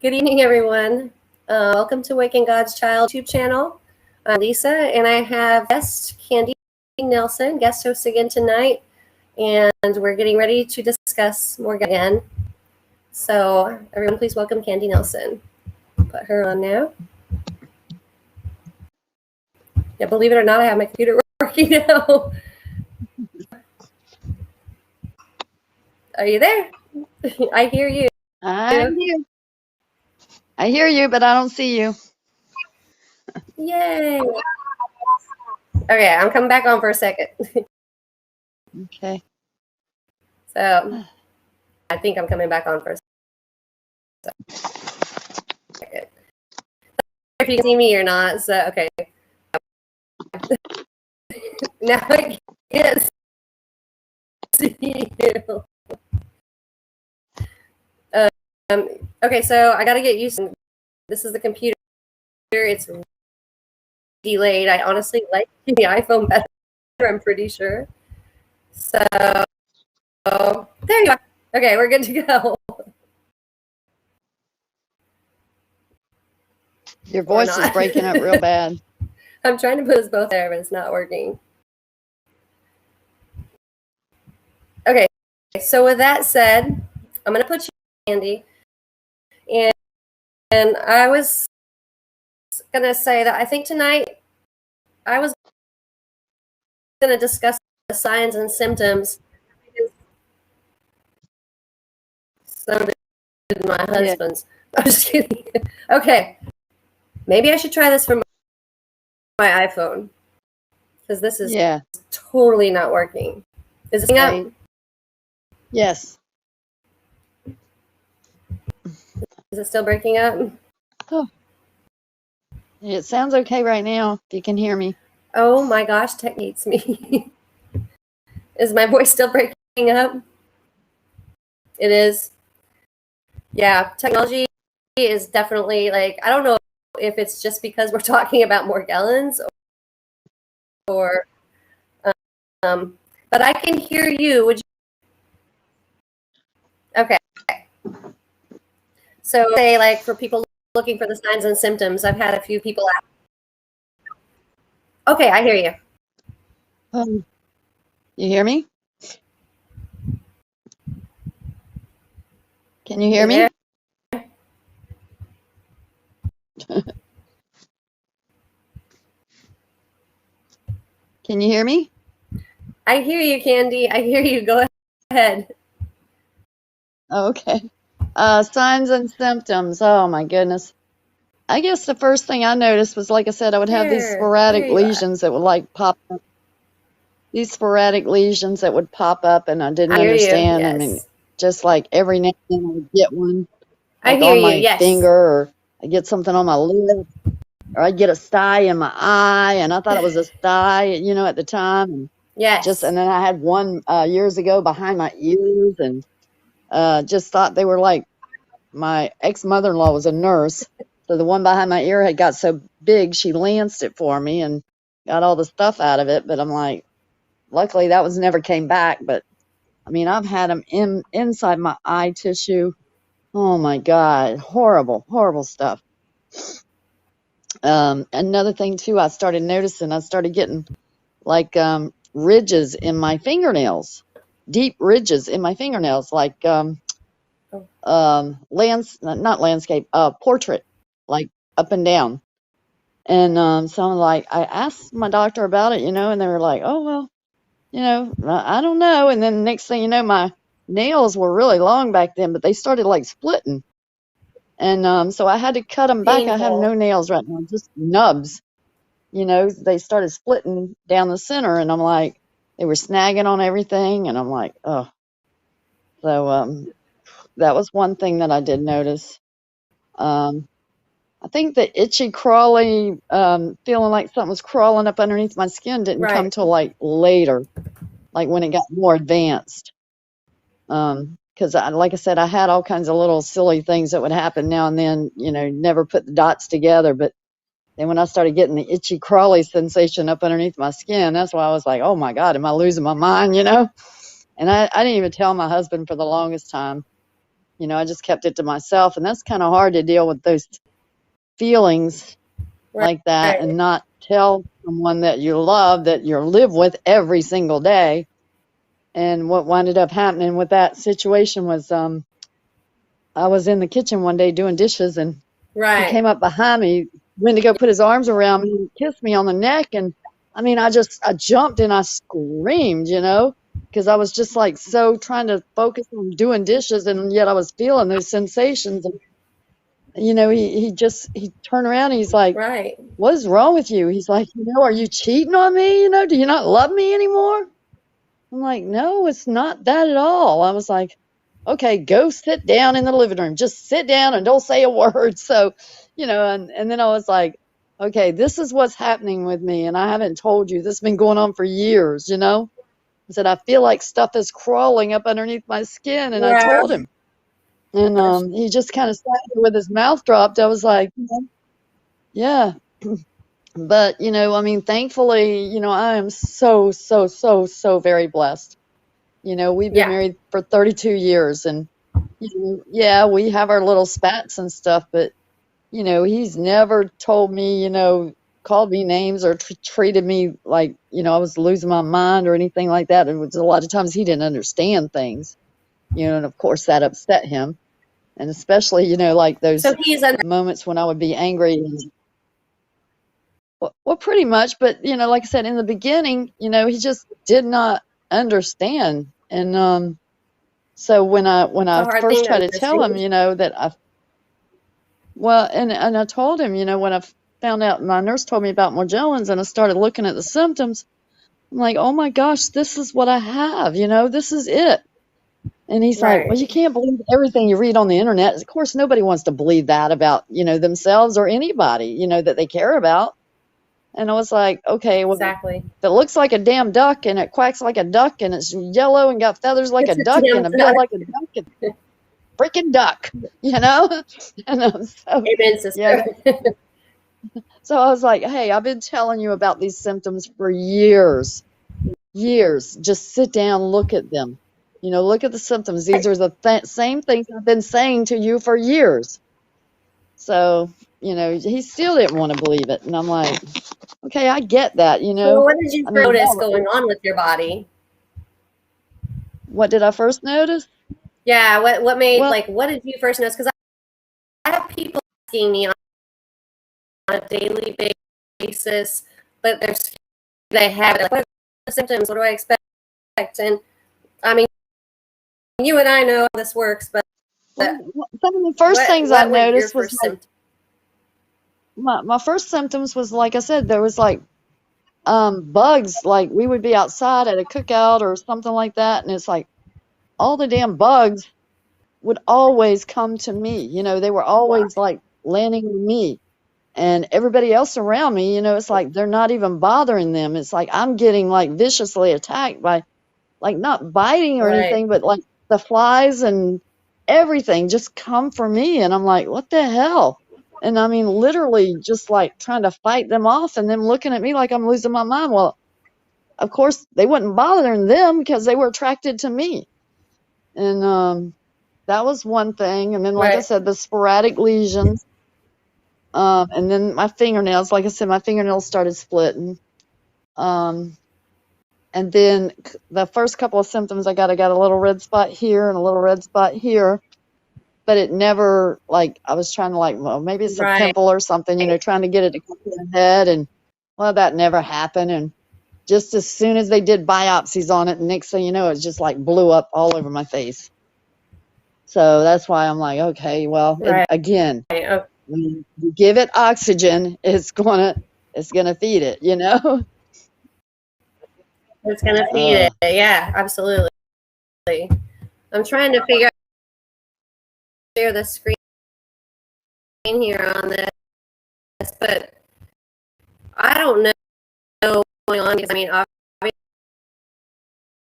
Good evening, everyone. Welcome to Waking God's Child YouTube channel. I'm Lisa, and I have guest Candy Nelson, guest host again tonight, and we're getting ready to discuss Morgellons again. So, everyone, please welcome Candy Nelson. Put her on now. Yeah, believe it or not, I have my computer working now. Are you there? I hear you. I'm here. I hear you, but I don't see you. Yay. Okay, I'm coming back on for a second. Okay. So, I think I'm coming back on for a second. If you can see me or not, so okay. Now I can't see you. Okay, so I gotta get used to this. Is the computer. It's delayed. I honestly like the iPhone better, I'm pretty sure. So there you are. Okay, we're good to go. Your voice is breaking up real bad. I'm trying to put us both there, but it's not working. Okay, so with that said, I'm going to put you in, Andy. And I was going to say that I think tonight I was going to discuss the signs and symptoms. Some of my husband's. Yeah. I'm just kidding. Okay. Maybe I should try this from my iPhone, because this is totally not working. Is it up? Yes. Is it still breaking up? Oh. It sounds okay right now, if you can hear me. Oh my gosh, tech hates me. Is my voice still breaking up? It is. Yeah, technology is definitely, like, I don't know if it's just because we're talking about Morgellons or but I can hear you. Would you? Okay. So say, like, for people looking for the signs and symptoms, I've had a few people ask. Okay, I hear you. You hear me? Can you hear me? Can you hear me? I hear you, Candy. I hear you. Go ahead. Okay. Signs and symptoms. Oh my goodness. I guess the first thing I noticed was, like I said, I would have these sporadic lesions that would like pop up. These sporadic lesions that would pop up, and I didn't understand. Yes. I mean, just like every now and then I would get one, like on my finger, or I get something on my lip, or I get a sty in my eye, and I thought it was a sty, at the time. And and then I had one years ago behind my ears, and just thought they were like, my ex-mother-in-law was a nurse, so the one behind my ear had got so big, she lanced it for me and got all the stuff out of it. But I'm like, luckily that was never came back. But I mean, I've had them inside my eye tissue. Oh my God, horrible, horrible stuff. Another thing too, I started noticing, I started getting like ridges in my fingernails, deep ridges in my fingernails, like not landscape, portrait, like up and down. And so I'm like, I asked my doctor about it, and they were like, oh, well, I don't know. And then next thing you know, my nails were really long back then, but they started like splitting. And so I had to cut them back. I have no nails right now, just nubs. They started splitting down the center, and I'm like, they were snagging on everything, and I'm like, oh. So that was one thing that I did notice. I think the itchy, crawly, feeling like something was crawling up underneath my skin didn't come till like later, like when it got more advanced. Because like I said, I had all kinds of little silly things that would happen now and then, never put the dots together. But then when I started getting the itchy, crawly sensation up underneath my skin, that's why I was like, oh my God, am I losing my mind, And I didn't even tell my husband for the longest time. I just kept it to myself, and that's kind of hard to deal with those feelings like that and not tell someone that you love, that you live with every single day. And what ended up happening with that situation was I was in the kitchen one day doing dishes, and he came up behind me, went to go put his arms around me and kissed me on the neck. And I mean, I jumped and I screamed, because I was just like so trying to focus on doing dishes, and yet I was feeling those sensations. And, he turned around and he's like, what is wrong with you? He's like, are you cheating on me? Do you not love me anymore? I'm like, no, it's not that at all. I was like, okay, go sit down in the living room. Just sit down and don't say a word. So, and then I was like, okay, this is what's happening with me. And I haven't told you. This has been going on for years, I said, I feel like stuff is crawling up underneath my skin. And I told him. And he just kind of sat there with his mouth dropped. I was like, yeah. But, I mean, thankfully, I am so, so, so, so very blessed. We've been married for 32 years, and, yeah, we have our little spats and stuff, but, he's never told me, called me names or treated me like, I was losing my mind or anything like that. It was a lot of times he didn't understand things, and of course that upset him. And especially, like those moments when I would be angry. Well, pretty much. But, like I said, in the beginning, he just did not understand. And so when I first tried to tell him, that and I told him, when I found out, my nurse told me about Morgellons, and I started looking at the symptoms, I'm like, oh my gosh, this is what I have, this is it. And he's like, well, you can't believe everything you read on the internet. Of course, nobody wants to believe that about, themselves or anybody, that they care about. And I was like, okay, well, if it looks like a damn duck and it quacks like a duck and it's yellow and got feathers like a duck and a bill like a duck, it's freaking duck, And so I was like, hey, I've been telling you about these symptoms for years. Just sit down, look at them. Look at the symptoms. These are the same things I've been saying to you for years. So, he still didn't want to believe it. And I'm like, okay, I get that, So what did you notice going on with your body? What did I first notice? Yeah, what made, what did you first notice? Because I have people asking me on a daily basis, but they have what are the symptoms? What do I expect? And I mean, you and I know how this works, but some of the first things I noticed was my first symptoms was, like I said, there was like bugs. Like we would be outside at a cookout or something like that, and it's like all the damn bugs would always come to me. They were always like landing on me. And everybody else around me, it's like they're not even bothering them. It's like I'm getting like viciously attacked by, like, not biting or anything, but like the flies and everything just come for me. And I'm like, what the hell? And I mean, literally just like trying to fight them off and them looking at me like I'm losing my mind. Well, of course, they wasn't bothering them because they were attracted to me. And that was one thing. And then, like I said, the sporadic lesions. And then my fingernails, like I said, my fingernails started splitting. And then the first couple of symptoms I got a little red spot here and a little red spot here, but it never, like, I was trying to, like, well, maybe it's a pimple or something, trying to get it to come to the head, and well, that never happened. And just as soon as they did biopsies on it, the next thing you know, it just like blew up all over my face. So that's why I'm like, okay, well, again, when you give it oxygen, it's gonna feed it, It's gonna feed it. Yeah, absolutely. I'm trying to figure out share the screen here on this, but I don't know what's going on because I mean,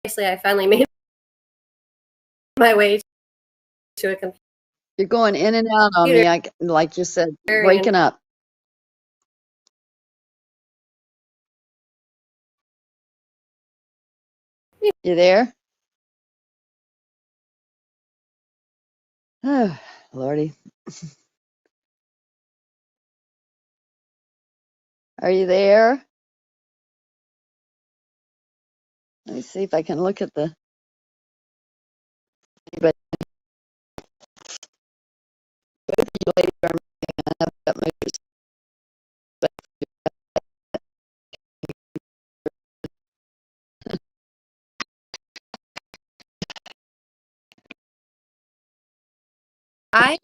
obviously, I finally made my way to a computer. You're going in and out on me, like you said, breaking up. You there? Oh, Lordy. Are you there? Let me see if I can look at the. But both of you ladies are making enough that moves. I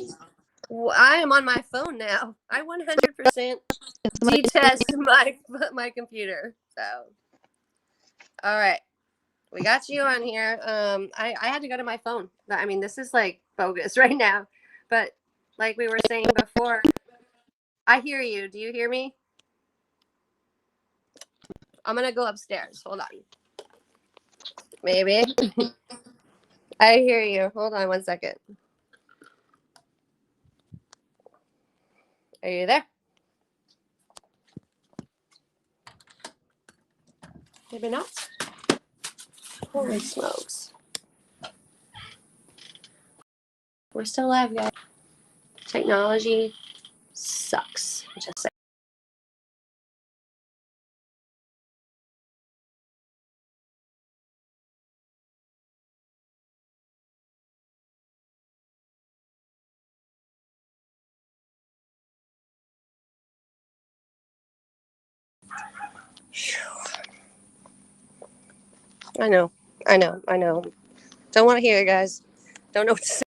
am on my phone now. I 100% detest my computer. So, all right, we got you on here. I had to go to my phone. I mean, this is like bogus right now, but like we were saying before, I hear you. Do you hear me? I'm gonna go upstairs. Hold on. Maybe. I hear you. Hold on 1 second. Are you there? Maybe not. Holy smokes. We're still live, guys. Technology sucks. Just say. I know. Don't want to hear it, guys. Don't know what to say.